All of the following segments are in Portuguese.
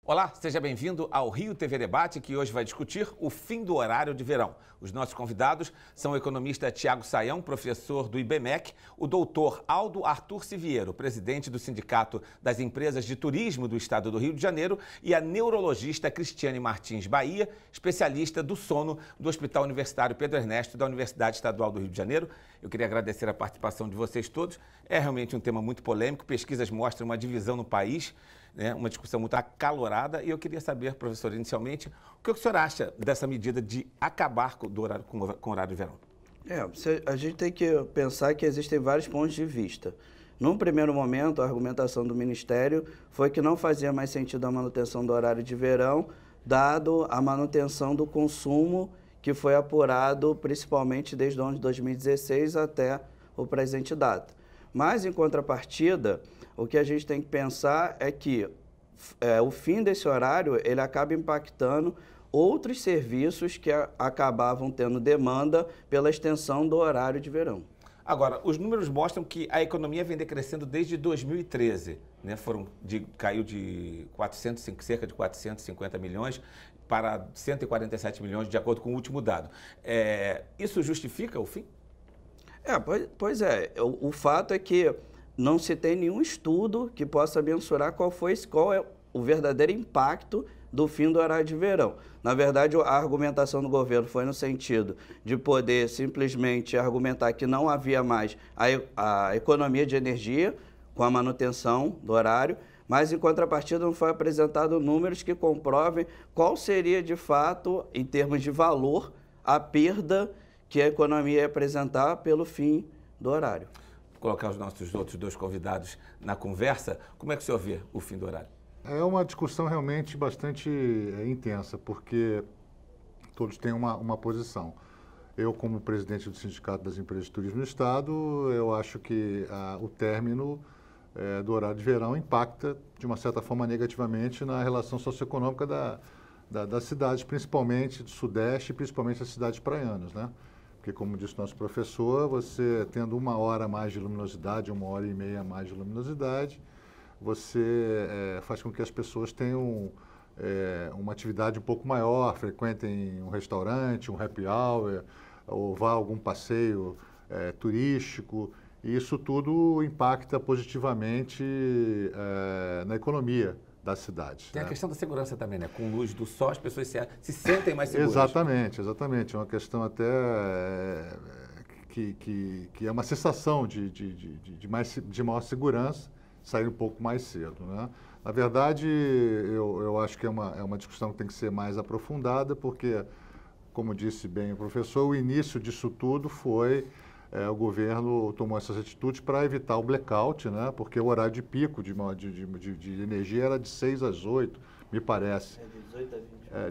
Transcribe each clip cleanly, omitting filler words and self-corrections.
Olá, seja bem-vindo ao Rio TV Debate, que hoje vai discutir o fim do horário de verão. Os nossos convidados são o economista Tiago Sayão, professor do IBMEC, o doutor Aldo Arthur Siviero, presidente do Sindicato das Empresas de Turismo do Estado do Rio de Janeiro, e a neurologista Cristiane Martins Bahia, especialista do sono do Hospital Universitário Pedro Ernesto da Universidade Estadual do Rio de Janeiro. Eu queria agradecer a participação de vocês todos. É realmente um tema muito polêmico, pesquisas mostram uma divisão no país, uma discussão muito acalorada, e eu queria saber, professor, inicialmente, o que o senhor acha dessa medida de acabar com o horário de verão? A gente tem que pensar que existem vários pontos de vista. Num primeiro momento, a argumentação do Ministério foi que não fazia mais sentido a manutenção do horário de verão, dado a manutenção do consumo que foi apurado principalmente desde o ano de 2016 até o presente data. Mas, em contrapartida, o que a gente tem que pensar é que o fim desse horário ele acaba impactando outros serviços que acabavam tendo demanda pela extensão do horário de verão. Agora, os números mostram que a economia vem decrescendo desde 2013, caiu de cerca de 450 milhões para 147 milhões, de acordo com o último dado. Isso justifica o fim? Pois é. O fato é que não se tem nenhum estudo que possa mensurar qual é o verdadeiro impacto do fim do horário de verão. Na verdade, a argumentação do governo foi no sentido de poder simplesmente argumentar que não havia mais a economia de energia com a manutenção do horário, mas, em contrapartida, não foi apresentado números que comprovem qual seria, de fato, em termos de valor, a perda que a economia ia apresentar pelo fim do horário. Vou colocar os nossos outros dois convidados na conversa. Como é que o senhor vê o fim do horário? É uma discussão realmente bastante intensa, porque todos têm uma posição. Eu, como presidente do Sindicato das Empresas de Turismo do Estado, eu acho que o término do horário de verão impacta, de uma certa forma, negativamente na relação socioeconômica das cidades, principalmente do Sudeste, principalmente as cidades praianas, né? Porque, como disse o nosso professor, você tendo 1 hora a mais de luminosidade, 1h30 a mais de luminosidade, você faz com que as pessoas tenham uma atividade um pouco maior, frequentem um restaurante, um happy hour, ou vá a algum passeio turístico. E isso tudo impacta positivamente na economia das cidades. Tem a questão da segurança também, né? Com luz do sol, as pessoas se sentem mais seguras. Exatamente. É uma questão até que é uma sensação de maior segurança, sair um pouco mais cedo, né? Na verdade, eu acho que é uma discussão que tem que ser mais aprofundada, porque, como disse bem o professor, o início disso tudo foi o governo tomou essas atitudes para evitar o blackout, né? Porque o horário de pico de energia era de 6 às 8, me parece.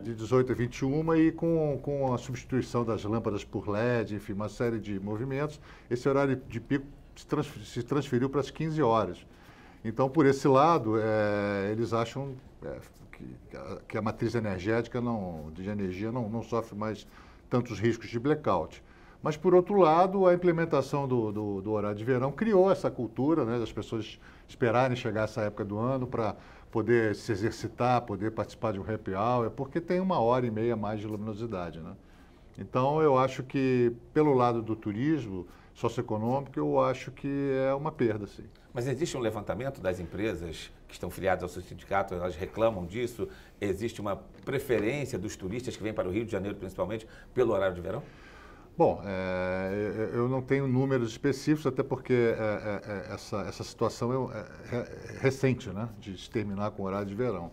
De 18 a 21 e com a substituição das lâmpadas por LED, enfim, uma série de movimentos, esse horário de pico se transferiu para as 15 horas. Então, por esse lado, eles acham que a matriz energética de energia não sofre mais tantos riscos de blackout. Mas, por outro lado, a implementação do horário de verão criou essa cultura, né, das pessoas esperarem chegar essa época do ano para poder se exercitar, poder participar de um happy hour, porque tem 1h30 a mais de luminosidade, né? Então, eu acho que, pelo lado do turismo socioeconômico, eu acho que é uma perda, sim. Mas existe um levantamento das empresas que estão filiadas ao seu sindicato, elas reclamam disso? Existe uma preferência dos turistas que vêm para o Rio de Janeiro, principalmente, pelo horário de verão? Bom, eu não tenho números específicos, até porque essa situação é recente, né, de se terminar com o horário de verão.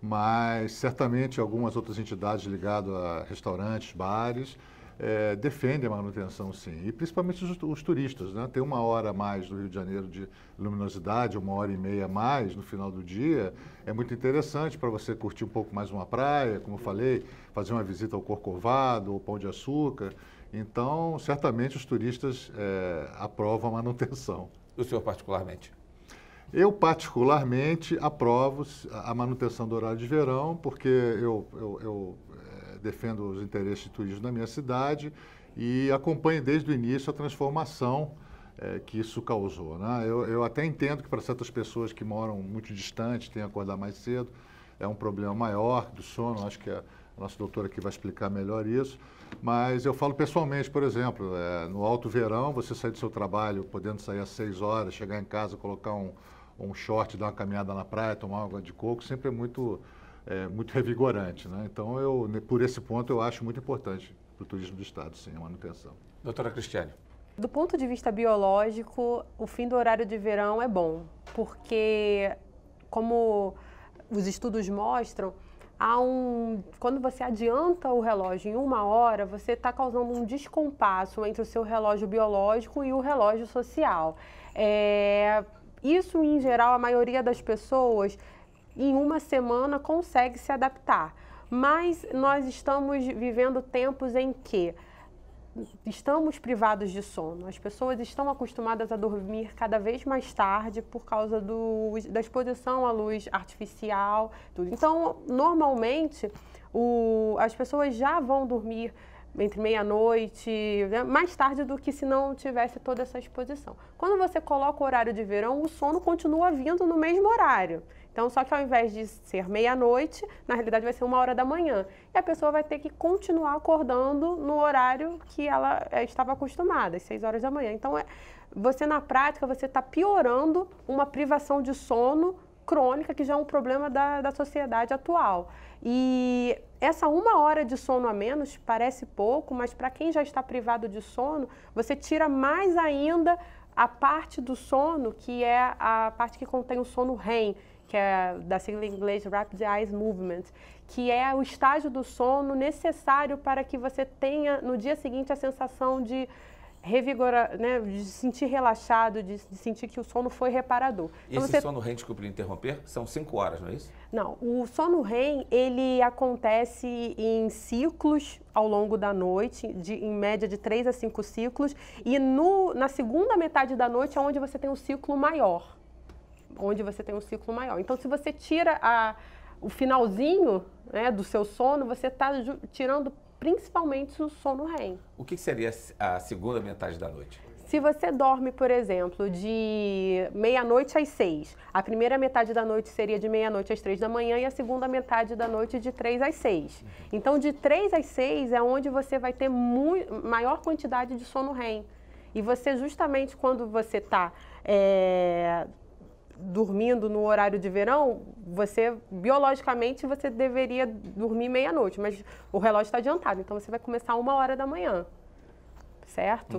Mas, certamente, algumas outras entidades ligadas a restaurantes, bares, defendem a manutenção, sim. E, principalmente, os turistas, né? Ter 1 hora a mais do Rio de Janeiro de luminosidade, 1h30 a mais no final do dia, é muito interessante para você curtir um pouco mais uma praia, como eu falei, fazer uma visita ao Corcovado, ao Pão de Açúcar. Então, certamente, os turistas aprovam a manutenção. O senhor particularmente? Eu, particularmente, aprovo a manutenção do horário de verão, porque eu defendo os interesses de turismo da minha cidade e acompanho desde o início a transformação que isso causou, né? Eu até entendo que para certas pessoas que moram muito distantes, têm que acordar mais cedo, é um problema maior do sono, acho que a nossa doutora aqui vai explicar melhor isso. Mas eu falo pessoalmente, por exemplo, no alto verão, você sair do seu trabalho, podendo sair às 6 horas, chegar em casa, colocar um short, dar uma caminhada na praia, tomar água de coco, sempre é muito revigorante, né? Então, por esse ponto, eu acho muito importante para o turismo do estado, sim, a manutenção. Doutora Cristiane. Do ponto de vista biológico, o fim do horário de verão é bom, porque, como os estudos mostram, quando você adianta o relógio em 1 hora, você está causando um descompasso entre o seu relógio biológico e o relógio social. Isso, em geral, a maioria das pessoas, em 1 semana, consegue se adaptar. Mas nós estamos vivendo tempos em que estamos privados de sono. As pessoas estão acostumadas a dormir cada vez mais tarde por causa da exposição à luz artificial, tudo. Então, normalmente, as pessoas já vão dormir entre meia-noite, né, mais tarde do que se não tivesse toda essa exposição. Quando você coloca o horário de verão, o sono continua vindo no mesmo horário. Então, só que ao invés de ser meia-noite, na realidade vai ser 1 hora da manhã. E a pessoa vai ter que continuar acordando no horário que ela estava acostumada, às 6 horas da manhã. Então, na prática, você está piorando uma privação de sono crônica, que já é um problema da sociedade atual. E essa 1 hora de sono a menos parece pouco, mas para quem já está privado de sono, você tira mais ainda a parte do sono, que é a parte que contém o sono REM, que é da sigla em inglês Rapid Eye Movement, que é o estágio do sono necessário para que você tenha no dia seguinte a sensação de revigorar, né, de se sentir relaxado, de sentir que o sono foi reparador. E então, esse sono REM, desculpe lhe interromper, são 5 horas, não é isso? Não, o sono REM, ele acontece em ciclos ao longo da noite, em média de 3 a 5 ciclos, e na segunda metade da noite é onde você tem um ciclo maior. Então, se você tira o finalzinho, né, do seu sono, você está tirando principalmente o sono REM. O que seria a segunda metade da noite? Se você dorme, por exemplo, de meia-noite às 6, a primeira metade da noite seria de meia-noite às 3 da manhã e a segunda metade da noite de 3 às 6. Então, de 3 às 6 é onde você vai ter maior quantidade de sono REM. E você, justamente quando você está dormindo no horário de verão, biologicamente, você deveria dormir meia-noite, mas o relógio está adiantado, então você vai começar 1 hora da manhã, certo?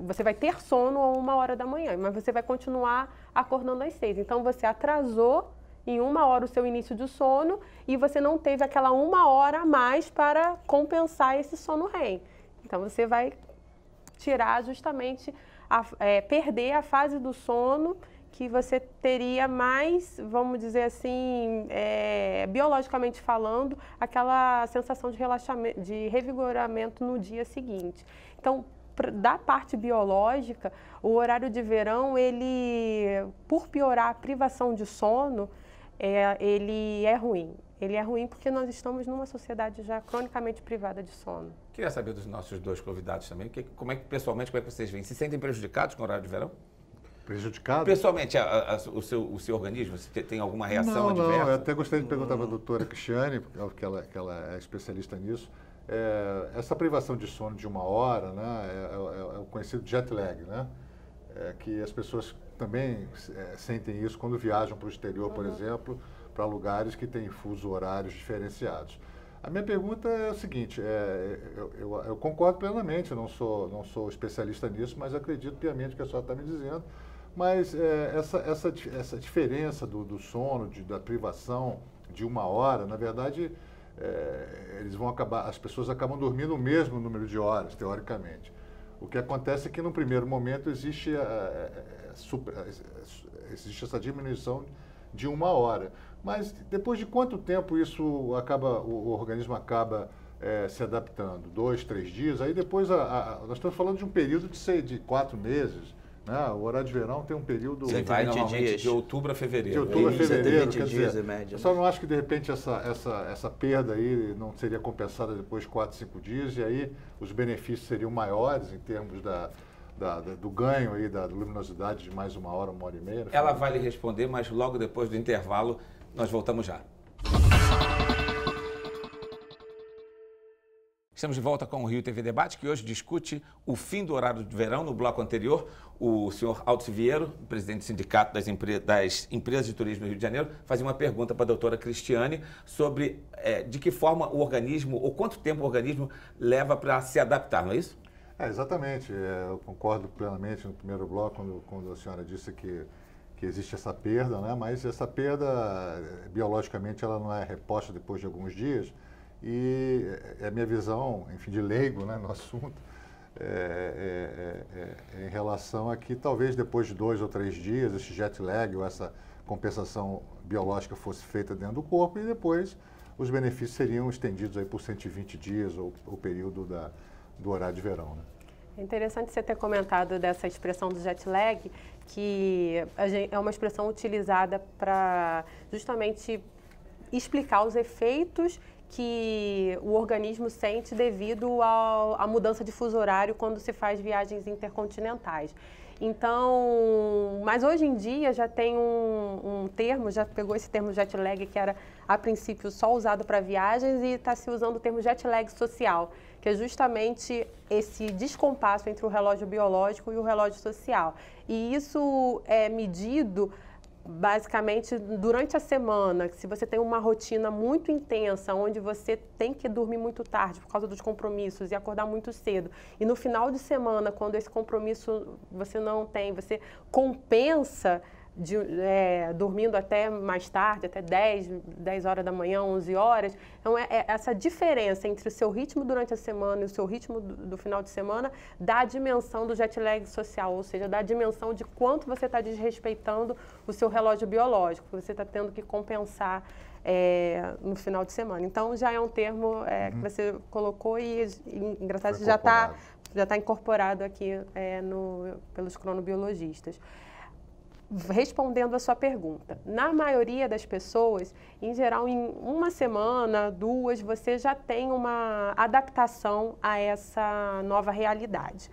Você vai ter sono a 1 hora da manhã, mas você vai continuar acordando às 6. Então, você atrasou em 1 hora o seu início de sono e você não teve aquela 1 hora a mais para compensar esse sono REM. Então, você vai tirar justamente, perder a fase do sono que você teria mais, vamos dizer assim, biologicamente falando, aquela sensação de relaxamento, de revigoramento no dia seguinte. Então, da parte biológica, o horário de verão, ele, por piorar a privação de sono, ele é ruim. Ele é ruim porque nós estamos numa sociedade já cronicamente privada de sono. Queria saber dos nossos 2 convidados também, pessoalmente, como é que vocês veem? Se sentem prejudicados com o horário de verão? Prejudicado? Pessoalmente, o seu organismo, você tem alguma reação adversa? Não, eu até gostaria de perguntar para a doutora Cristiane, porque ela é especialista nisso. Essa privação de sono de 1 hora, né, é o conhecido jet lag, né? Que as pessoas também sentem isso quando viajam para o exterior, por exemplo, para lugares que têm fuso horários diferenciados. A minha pergunta é o seguinte, eu concordo plenamente, eu não sou especialista nisso, mas acredito piamente no que a senhora está me dizendo. Mas essa diferença do sono, da privação de 1 hora, na verdade, as pessoas acabam dormindo o mesmo número de horas, teoricamente. O que acontece é que, no primeiro momento, existe essa diminuição de 1 hora. Mas depois de quanto tempo o organismo acaba se adaptando? 2, 3 dias? Aí depois, nós estamos falando de um período de 4 meses. Né? O horário de verão tem um período... Você vai normalmente de outubro a fevereiro. De outubro a fevereiro, quer dias dizer, em média. Eu só não acho que, de repente, essa perda aí não seria compensada depois de 4, 5 dias, e aí os benefícios seriam maiores em termos do ganho aí, da luminosidade de mais 1 hora, 1 hora e meia. Ela vai lhe responder, mas logo depois do intervalo nós voltamos já. Estamos de volta com o Rio TV Debate, que hoje discute o fim do horário de verão. No bloco anterior, o senhor Aldo Siviero, presidente do Sindicato das Empresas de Turismo do Rio de Janeiro, fazia uma pergunta para a doutora Cristiane sobre de que forma o organismo, ou quanto tempo o organismo leva para se adaptar, não é isso? Exatamente. Eu concordo plenamente no primeiro bloco, quando a senhora disse que existe essa perda, né? Mas essa perda, biologicamente, ela não é reposta depois de alguns dias. E a minha visão, enfim, de leigo, né, no assunto, em relação a que talvez depois de 2 ou 3 dias esse jet lag ou essa compensação biológica fosse feita dentro do corpo e depois os benefícios seriam estendidos aí por 120 dias ou o período do horário de verão, né? É interessante você ter comentado dessa expressão do jet lag, que é uma expressão utilizada para justamente explicar os efeitos que o organismo sente devido à mudança de fuso horário quando se faz viagens intercontinentais. Então, mas hoje em dia já tem um termo, já pegou esse termo jet lag, que era a princípio só usado para viagens, e está se usando o termo jet lag social, que é justamente esse descompasso entre o relógio biológico e o relógio social. E isso é medido basicamente durante a semana. Se você tem uma rotina muito intensa, onde você tem que dormir muito tarde por causa dos compromissos e acordar muito cedo, e no final de semana, quando esse compromisso você não tem, você compensa dormindo até mais tarde, até 10 horas da manhã, 11 horas. Então, essa diferença entre o seu ritmo durante a semana e o seu ritmo do final de semana dá a dimensão do jet lag social, ou seja, dá a dimensão de quanto você está desrespeitando o seu relógio biológico, que você está tendo que compensar no final de semana. Então, já é um termo que você colocou e, engraçado, já está incorporado aqui pelos cronobiologistas. Respondendo a sua pergunta, na maioria das pessoas, em geral, em 1 semana, 2, você já tem uma adaptação a essa nova realidade.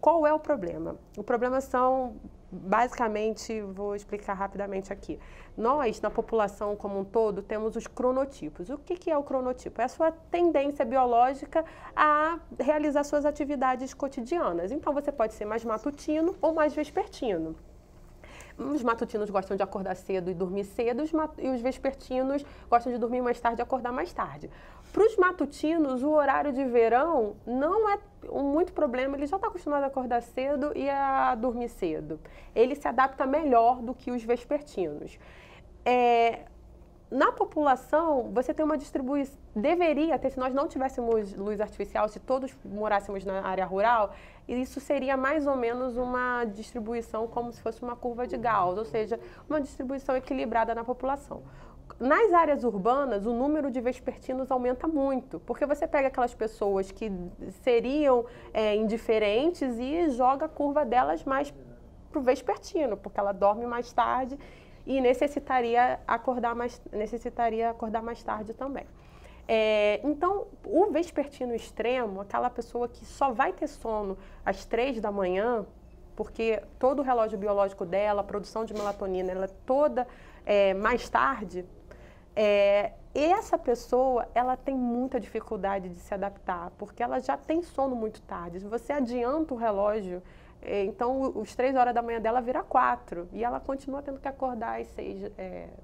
Qual é o problema? O problema são, basicamente, vou explicar rapidamente aqui. Nós, na população como um todo, temos os cronotipos. O que é o cronotipo? É a sua tendência biológica a realizar suas atividades cotidianas. Então, você pode ser mais matutino ou mais vespertino. Os matutinos gostam de acordar cedo e dormir cedo, e os vespertinos gostam de dormir mais tarde e acordar mais tarde. Para os matutinos, o horário de verão não é muito problema, ele já está acostumado a acordar cedo e a dormir cedo. Ele se adapta melhor do que os vespertinos. Na população, você tem uma distribuição, deveria ter, se nós não tivéssemos luz artificial, se todos morássemos na área rural, isso seria mais ou menos uma distribuição como se fosse uma curva de Gauss, ou seja, uma distribuição equilibrada na população. Nas áreas urbanas, o número de vespertinos aumenta muito, porque você pega aquelas pessoas que seriam indiferentes e joga a curva delas mais para o vespertino, porque ela dorme mais tarde e necessitaria acordar mais tarde também. Então, o vespertino extremo, aquela pessoa que só vai ter sono às 3 da manhã, porque todo o relógio biológico dela, a produção de melatonina, ela é toda mais tarde, essa pessoa, ela tem muita dificuldade de se adaptar, porque ela já tem sono muito tarde. Se você adianta o relógio, então os 3 horas da manhã dela vira 4 e ela continua tendo que acordar às 6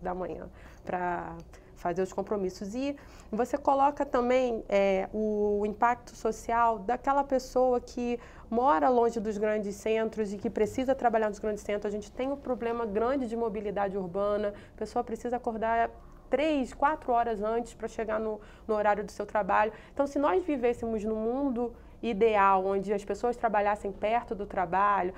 da manhã para fazer os compromissos. E você coloca também o impacto social daquela pessoa que mora longe dos grandes centros e que precisa trabalhar nos grandes centros. A gente tem um problema grande de mobilidade urbana, a pessoa precisa acordar 3, 4 horas antes para chegar no horário do seu trabalho. Então, se nós vivêssemos num mundo ideal, onde as pessoas trabalhassem perto do trabalho,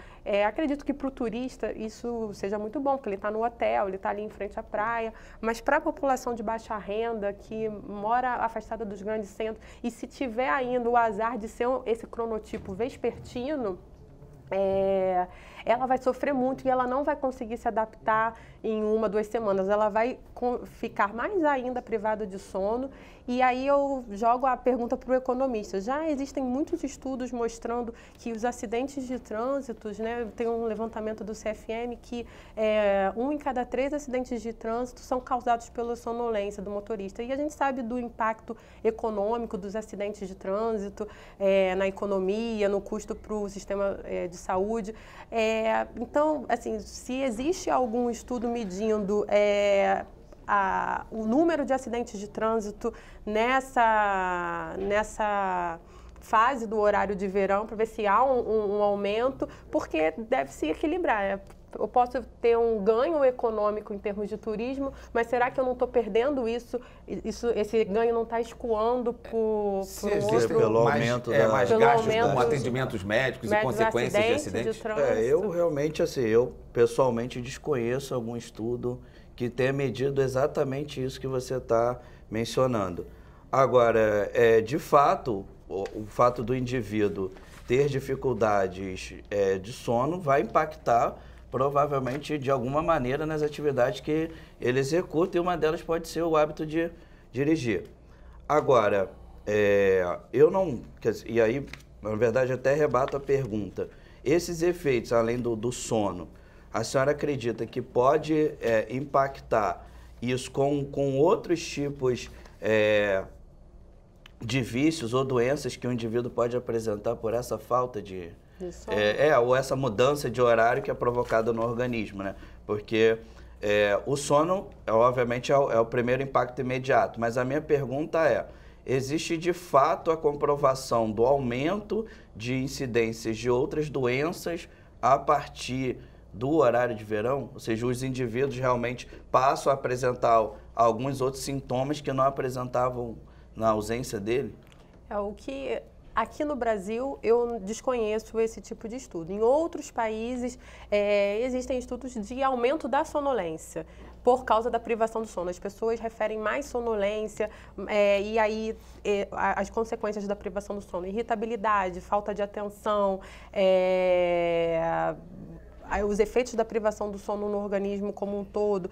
acredito que para o turista isso seja muito bom, porque ele está no hotel, ele está ali em frente à praia, mas para a população de baixa renda, que mora afastada dos grandes centros, e se tiver ainda o azar de ser esse cronotipo vespertino, ela vai sofrer muito e ela não vai conseguir se adaptar em 1, 2 semanas. Ela vai ficar mais ainda privada de sono. E aí eu jogo a pergunta para o economista. Já existem muitos estudos mostrando que os acidentes de trânsito, né, tem um levantamento do CFM que 1 em cada 3 acidentes de trânsito são causados pela sonolência do motorista. E a gente sabe do impacto econômico dos acidentes de trânsito na economia, no custo para o sistema de saúde. Então, assim, se existe algum estudo medindo o número de acidentes de trânsito nessa fase do horário de verão, para ver se há um aumento, porque deve se equilibrar. Eu posso ter um ganho econômico em termos de turismo, mas será que eu não estou perdendo isso? Esse ganho não está escoando pelo aumento mais gastos com atendimentos médicos e consequências de acidentes? Eu realmente, assim, eu pessoalmente desconheço algum estudo que tenha medido exatamente isso que você está mencionando. Agora, de fato, o fato do indivíduo ter dificuldades de sono vai impactar provavelmente de alguma maneira nas atividades que ele executa, e uma delas pode ser o hábito de dirigir. Agora, eu não... E aí, na verdade, até rebato a pergunta. Esses efeitos, além do sono, a senhora acredita que pode impactar isso com outros tipos de vícios ou doenças que o indivíduo pode apresentar por essa falta de... ou essa mudança de horário que é provocada no organismo, né? Porque o sono, obviamente, é o primeiro impacto imediato, mas a minha pergunta existe de fato a comprovação do aumento de incidências de outras doenças a partir do horário de verão? Ou seja, os indivíduos realmente passam a apresentar alguns outros sintomas que não apresentavam na ausência dele? Aqui no Brasil, eu desconheço esse tipo de estudo. Em outros países, existem estudos de aumento da sonolência por causa da privação do sono. As pessoas referem mais sonolência e aí as consequências da privação do sono, irritabilidade, falta de atenção, os efeitos da privação do sono no organismo como um todo,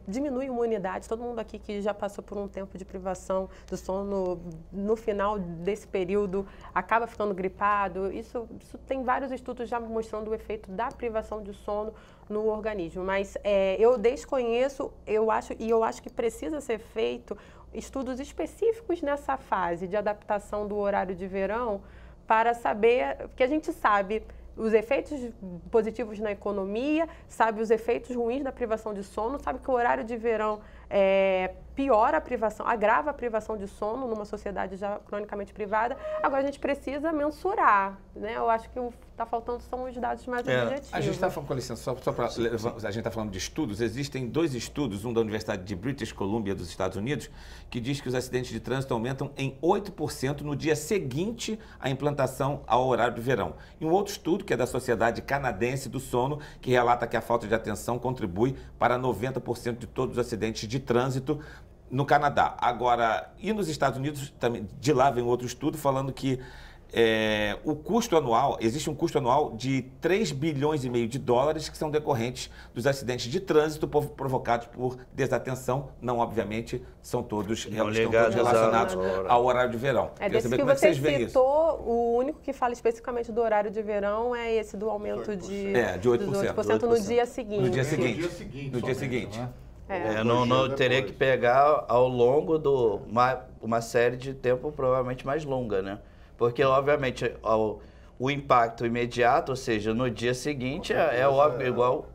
diminui a imunidade. Todo mundo aqui que já passou por um tempo de privação do sono, no final desse período, acaba ficando gripado. Isso tem vários estudos já mostrando o efeito da privação de sono no organismo. Mas eu desconheço, eu acho que precisa ser feito estudos específicos nessa fase de adaptação do horário de verão para saber, porque a gente sabe os efeitos positivos na economia, sabe os efeitos ruins da privação de sono, sabe que o horário de verão piora a privação, agrava a privação de sono numa sociedade já cronicamente privada. Agora a gente precisa mensurar, né? Eu acho que o que está faltando são os dados mais objetivos. A gente está falando, com licença, só para a gente está falando de estudos. Existem 2 estudos, um da Universidade de British Columbia dos Estados Unidos, que diz que os acidentes de trânsito aumentam em 8% no dia seguinte à implantação ao horário de verão. E um outro estudo, que é da Sociedade Canadense do Sono, que relata que a falta de atenção contribui para 90% de todos os acidentes de trânsito no Canadá. Agora, e nos Estados Unidos, também, de lá vem outro estudo falando que o custo anual, existe um custo anual de 3 bilhões e meio de dólares que são decorrentes dos acidentes de trânsito provocados por desatenção. Não, obviamente, são todos relacionados ao horário de verão. Desse que você citou, o único que fala especificamente do horário de verão é esse do aumento de 8% no dia seguinte. No dia seguinte. Não teria que pegar ao longo uma série de tempo provavelmente mais longa, né? Porque, obviamente, o impacto imediato, ou seja, no dia seguinte, óbvio, igual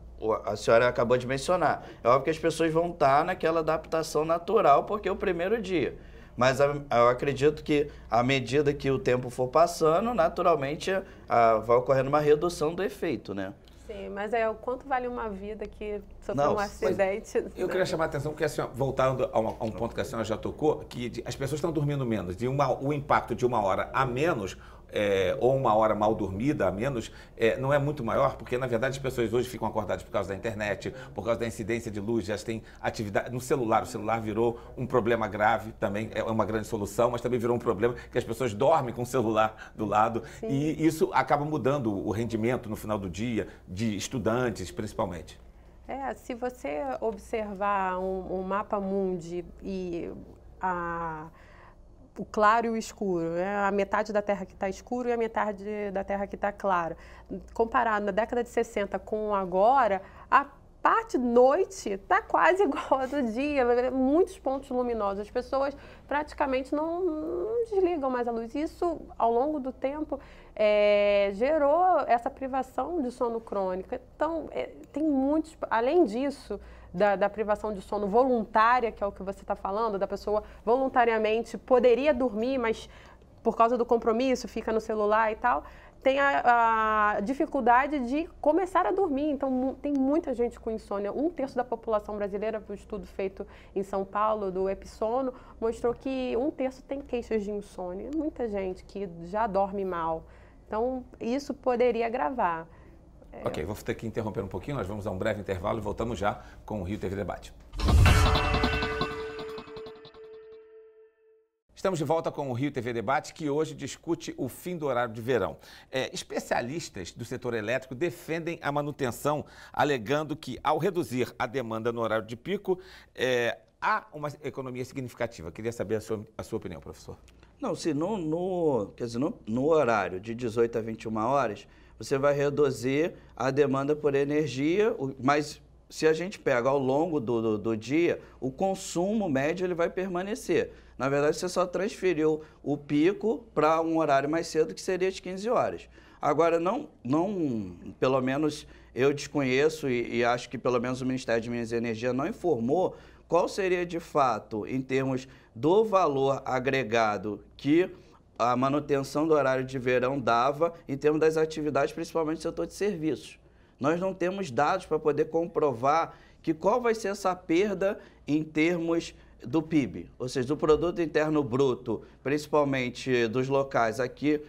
a senhora acabou de mencionar. É óbvio que as pessoas vão estar naquela adaptação natural, porque é o primeiro dia. Mas eu acredito que, à medida que o tempo for passando, naturalmente vai ocorrendo uma redução do efeito, né? Sim, mas o quanto vale uma vida que sofreu um acidente? Eu queria chamar a atenção, porque a senhora, voltando a um ponto que a senhora já tocou, que as pessoas estão dormindo menos. E o impacto de 1 hora a menos ou uma hora mal dormida a menos, não é muito maior? Porque, na verdade, as pessoas hoje ficam acordadas por causa da internet, por causa da incidência de luz, já têm atividade no celular. O celular virou um problema grave, também é uma grande solução, mas também virou um problema que as pessoas dormem com o celular do lado. Sim. E isso acaba mudando o rendimento no final do dia, de estudantes, principalmente. Se você observar um mapa mundi e o claro e o escuro, a metade da Terra que está escuro e a metade da Terra que está clara. Comparado na década de 60 com agora, a parte noite está quase igual a do dia, muitos pontos luminosos. As pessoas praticamente não desligam mais a luz. Isso, ao longo do tempo, gerou essa privação de sono crônica. Então, tem muitos... Além disso, da privação de sono voluntária, que é o que você está falando, da pessoa voluntariamente poderia dormir, mas por causa do compromisso fica no celular e tal, tem a dificuldade de começar a dormir. Então, tem muita gente com insônia. 1/3 da população brasileira, um estudo feito em São Paulo, do Epissono, mostrou que 1/3 tem queixas de insônia. Muita gente que já dorme mal. Então, isso poderia agravar. Ok, vou ter que interromper um pouquinho, nós vamos a um breve intervalo e voltamos já com o Rio TV Debate. Estamos de volta com o Rio TV Debate, que hoje discute o fim do horário de verão. Especialistas do setor elétrico defendem a manutenção, alegando que, ao reduzir a demanda no horário de pico, há uma economia significativa. Queria saber a sua opinião, professor. Não, se no horário de 18 a 21 horas, você vai reduzir a demanda por energia, mas se a gente pega ao longo do dia, o consumo médio ele vai permanecer. Na verdade, você só transferiu o pico para um horário mais cedo, que seria às 15 horas. Agora, pelo menos eu desconheço e acho que pelo menos o Ministério de Minas e Energia não informou qual seria de fato, em termos do valor agregado que a manutenção do horário de verão dava em termos das atividades, principalmente no setor de serviços. Nós não temos dados para poder comprovar qual vai ser essa perda em termos do PIB, ou seja, do Produto Interno Bruto, principalmente dos locais aqui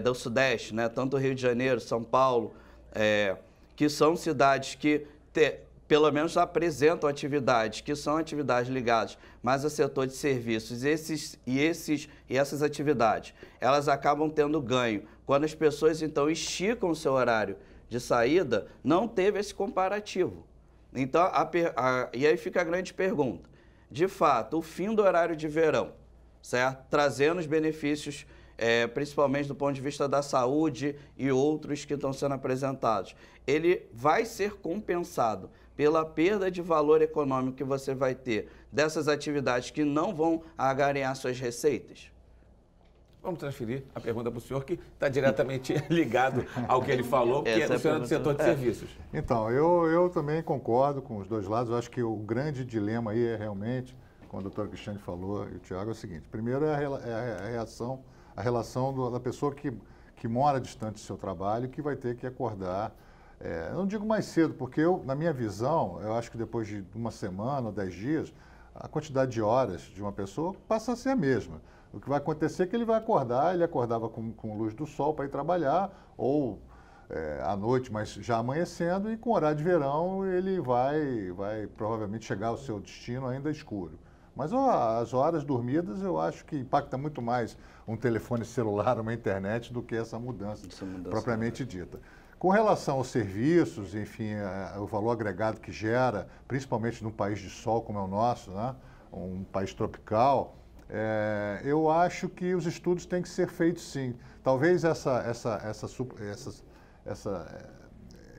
do Sudeste, né, tanto Rio de Janeiro, São Paulo, que são cidades que pelo menos apresentam atividades que são atividades ligadas mais ao setor de serviços. E essas atividades, elas acabam tendo ganho. Quando as pessoas, então, esticam o seu horário de saída, não teve esse comparativo. Então, e aí fica a grande pergunta. De fato, o fim do horário de verão, certo? Trazendo os benefícios, principalmente do ponto de vista da saúde e outros que estão sendo apresentados, ele vai ser compensado pela perda de valor econômico que você vai ter dessas atividades que não vão agarear suas receitas? Vamos transferir a pergunta para o senhor, que está diretamente ligado ao que ele falou, porque o senhor é do setor de serviços. Então, eu também concordo com os dois lados. Eu acho que o grande dilema aí é realmente, como a doutora Cristiane falou e o Tiago, é o seguinte. Primeiro a relação da pessoa que mora distante do seu trabalho e que vai ter que acordar. Eu não digo mais cedo, porque na minha visão, eu acho que depois de uma semana ou 10 dias, a quantidade de horas de uma pessoa passa a ser a mesma. O que vai acontecer é que ele vai acordar, ele acordava com luz do sol para ir trabalhar, ou à noite, mas já amanhecendo, e com horário de verão ele vai provavelmente chegar ao seu destino ainda escuro. Mas as horas dormidas eu acho que impacta muito mais um telefone celular, uma internet, do que essa mudança propriamente dita. Com relação aos serviços, enfim, o valor agregado que gera, principalmente num país de sol como é o nosso, né? Um país tropical, eu acho que os estudos têm que ser feitos sim. Talvez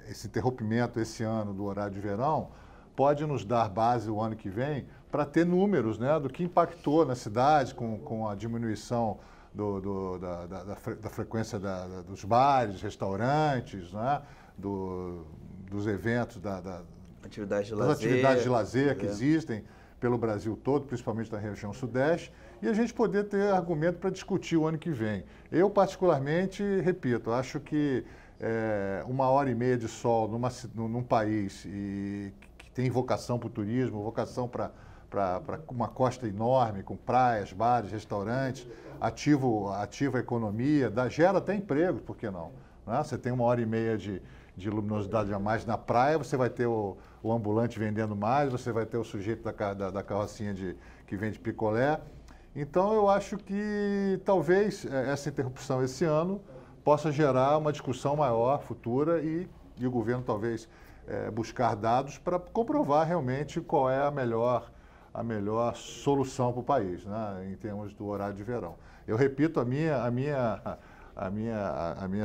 esse interrompimento esse ano do horário de verão pode nos dar base o ano que vem para ter números, né, do que impactou na cidade com a diminuição da frequência dos bares, restaurantes, né, dos eventos, das atividades de lazer que existem pelo Brasil todo, principalmente na região sudeste, e a gente poder ter argumento para discutir o ano que vem. Eu, particularmente, repito, acho que 1h30 de sol num país que tem vocação para o turismo, vocação para uma costa enorme, com praias, bares, restaurantes, ativa a economia, gera até empregos, por que não? Né? Você tem 1h30 de luminosidade a mais na praia, você vai ter o ambulante vendendo mais, você vai ter o sujeito da carrocinha que vende picolé. Então, eu acho que talvez essa interrupção esse ano possa gerar uma discussão maior, futura, e o governo talvez buscar dados para comprovar realmente qual é a melhor solução para o país, né, em termos do horário de verão. Eu repito, a minha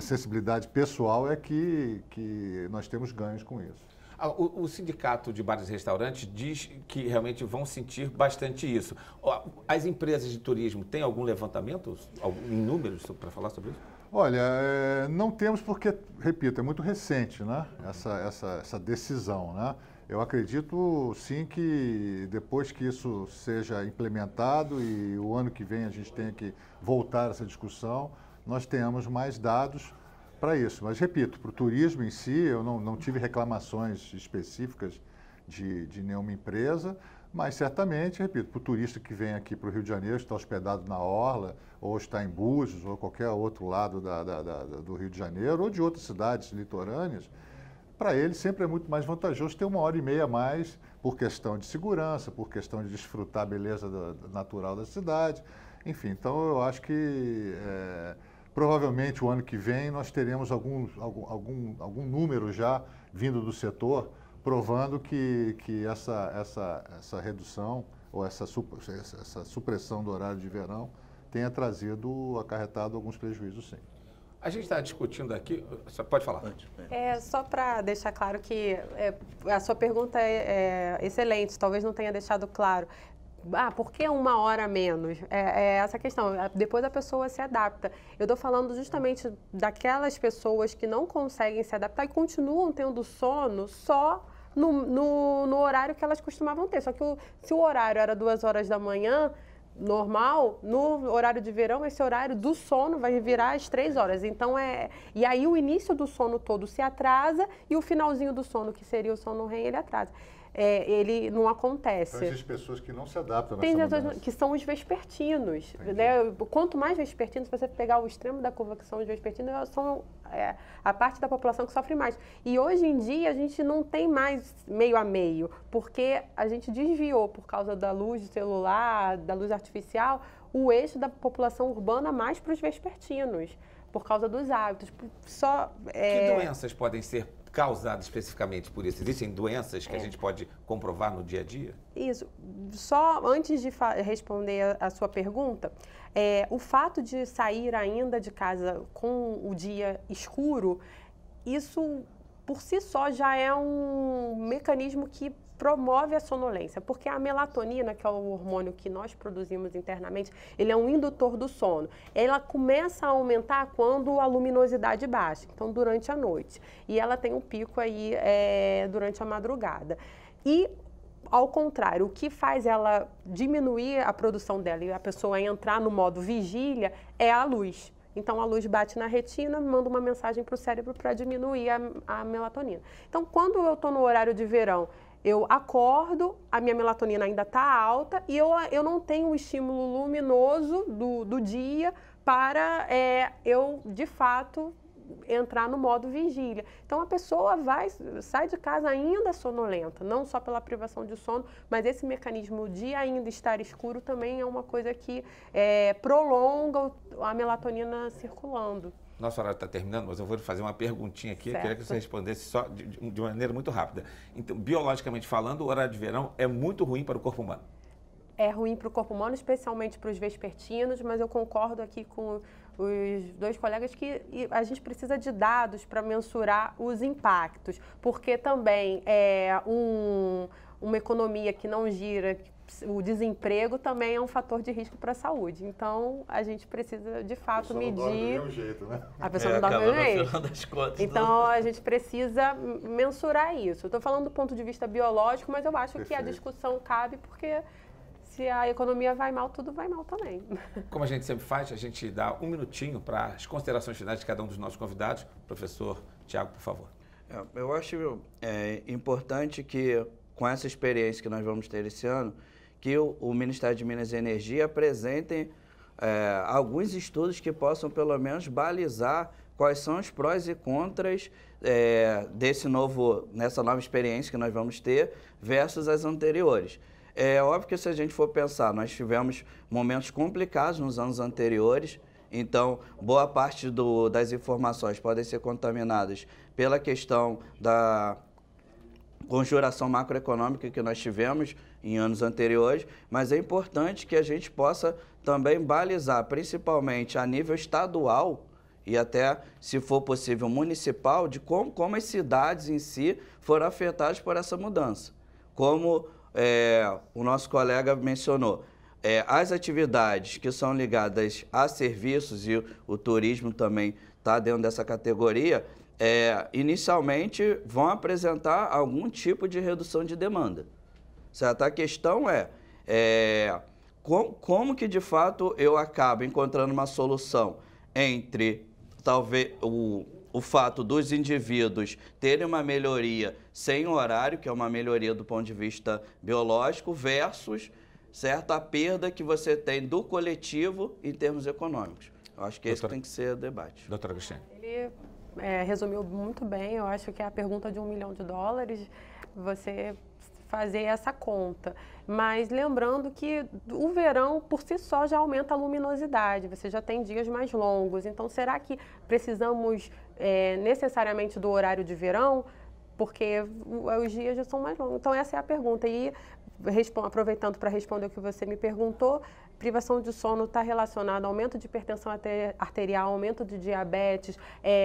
sensibilidade pessoal é que nós temos ganhos com isso. O Sindicato de Bares e Restaurantes diz que realmente vão sentir bastante isso. As empresas de turismo têm algum levantamento em números para falar sobre isso? Olha, não temos porque, repito, é muito recente, né, essa decisão, né? Eu acredito, sim, que depois que isso seja implementado e o ano que vem a gente tenha que voltar a essa discussão, nós tenhamos mais dados para isso. Mas, repito, para o turismo em si, eu não tive reclamações específicas de nenhuma empresa, mas certamente, repito, para o turista que vem aqui para o Rio de Janeiro, está hospedado na Orla, ou está em Búzios, ou qualquer outro lado do Rio de Janeiro, ou de outras cidades litorâneas, para ele sempre é muito mais vantajoso ter 1h30 a mais por questão de segurança, por questão de desfrutar a beleza natural da cidade. Enfim, então eu acho que provavelmente o ano que vem nós teremos algum número já vindo do setor provando que essa redução ou essa supressão do horário de verão tenha acarretado alguns prejuízos, sim. A gente está discutindo aqui, pode falar. Só para deixar claro que a sua pergunta é excelente, talvez não tenha deixado claro. Por que 1 hora a menos? É essa questão. Depois a pessoa se adapta. Eu estou falando justamente daquelas pessoas que não conseguem se adaptar e continuam tendo sono só no horário que elas costumavam ter. Só que se o horário era 2 horas da manhã, normal, no horário de verão, esse horário do sono vai virar às 3 horas. Então, e aí o início do sono todo se atrasa e o finalzinho do sono, que seria o sono REM, ele atrasa. Ele não acontece. Então, existem pessoas que não se adaptam Tem nessa pessoas mudança. que são os vespertinos, né? Quanto mais vespertinos, se você pegar o extremo da curva que são os vespertinos, são a parte da população que sofre mais. E hoje em dia a gente não tem mais meio a meio, porque a gente desviou por causa da luz celular, da luz artificial, o eixo da população urbana mais para os vespertinos, por causa dos hábitos. Que doenças podem ser causadas especificamente por isso? Existem doenças que a gente pode comprovar no dia a dia? Isso. Só antes de responder a sua pergunta, o fato de sair ainda de casa com o dia escuro, isso por si só já é um mecanismo que promove a sonolência, porque a melatonina, que é o hormônio que nós produzimos internamente, ele é um indutor do sono. Ela começa a aumentar quando a luminosidade baixa, então durante a noite. E ela tem um pico aí durante a madrugada. E, ao contrário, o que faz ela diminuir a produção dela e a pessoa entrar no modo vigília é a luz. Então, a luz bate na retina, manda uma mensagem para o cérebro para diminuir a melatonina. Então, quando eu estou no horário de verão, eu acordo, a minha melatonina ainda está alta e eu não tenho o estímulo luminoso do dia para eu, de fato, entrar no modo vigília. Então, a pessoa sai de casa ainda sonolenta, não só pela privação de sono, mas esse mecanismo de ainda estar escuro também é uma coisa que prolonga a melatonina circulando. Nosso horário está terminando, mas eu vou fazer uma perguntinha aqui. Eu queria que você respondesse só de maneira muito rápida. Então, biologicamente falando, o horário de verão é muito ruim para o corpo humano? É ruim para o corpo humano, especialmente para os vespertinos, mas eu concordo aqui com os dois colegas que a gente precisa de dados para mensurar os impactos, porque também uma economia que não gira, o desemprego também é um fator de risco para a saúde. Então, a gente precisa, de fato, medir... Não dorme do mesmo jeito, né? A pessoa não dorme do mesmo jeito. No final das contas, então, a gente precisa mensurar isso. Eu estou falando do ponto de vista biológico, mas eu acho que a discussão cabe porque se a economia vai mal, tudo vai mal também. Como a gente sempre faz, a gente dá um minutinho para as considerações finais de cada um dos nossos convidados. Professor Tiago, por favor. Eu acho importante que, com essa experiência que nós vamos ter esse ano, que o Ministério de Minas e Energia apresente alguns estudos que possam, pelo menos, balizar quais são os prós e contras nessa nova experiência que nós vamos ter versus as anteriores. É óbvio que se a gente for pensar, nós tivemos momentos complicados nos anos anteriores, então boa parte das informações podem ser contaminadas pela questão da conjuração macroeconômica que nós tivemos em anos anteriores, mas é importante que a gente possa também balizar, principalmente a nível estadual e até, se for possível, municipal, de como as cidades em si foram afetadas por essa mudança. Como o nosso colega mencionou, as atividades que são ligadas a serviços, e o turismo também está dentro dessa categoria, inicialmente vão apresentar algum tipo de redução de demanda. Certo? A questão como que de fato eu acabo encontrando uma solução entre talvez o fato dos indivíduos terem uma melhoria sem horário, que é uma melhoria do ponto de vista biológico, versus, certo, a perda que você tem do coletivo em termos econômicos. Eu acho que esse tem que ser o debate. Doutora Cristiane. Ele resumiu muito bem. Eu acho que é a pergunta de $1 milhão, você fazer essa conta. Mas lembrando que o verão, por si só, já aumenta a luminosidade, você já tem dias mais longos. Então, será que precisamos necessariamente do horário de verão? Porque os dias já são mais longos. Então, essa é a pergunta. E, aproveitando para responder o que você me perguntou, privação de sono está relacionado ao aumento de hipertensão arterial, aumento de diabetes,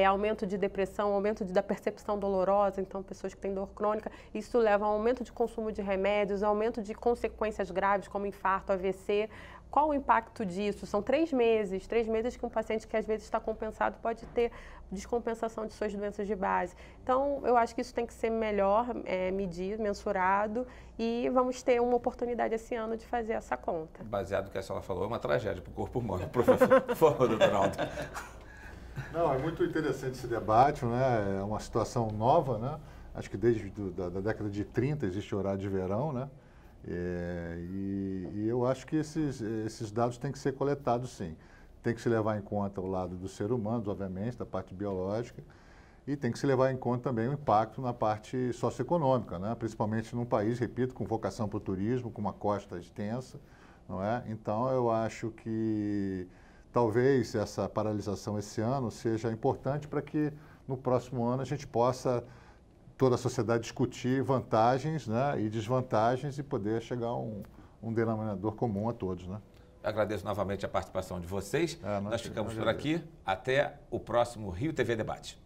aumento de depressão, aumento da percepção dolorosa, então pessoas que têm dor crônica, isso leva a aumento de consumo de remédios, aumento de consequências graves como infarto, AVC. Qual o impacto disso? São 3 meses que um paciente que às vezes está compensado pode ter descompensação de suas doenças de base. Então, eu acho que isso tem que ser melhor medido, mensurado, e vamos ter uma oportunidade esse ano de fazer essa conta. Baseado no que a senhora falou, é uma tragédia para o corpo humano. Por favor, doutor Aldo. Não, é muito interessante esse debate, né? É uma situação nova, né? Acho que desde da década de 30 existe horário de verão, né? E eu acho que esses dados têm que ser coletados, sim. Tem que se levar em conta o lado dos seres humanos, obviamente, da parte biológica, e tem que se levar em conta também o impacto na parte socioeconômica, né? Principalmente num país, repito, com vocação para o turismo, com uma costa extensa, não é? Então, eu acho que talvez essa paralisação esse ano seja importante para que no próximo ano a gente possa, toda a sociedade, discutir vantagens, né, e desvantagens e poder chegar a um denominador comum a todos, né? Agradeço novamente a participação de vocês. Nós ficamos por aqui. Até o próximo Rio TV Debate.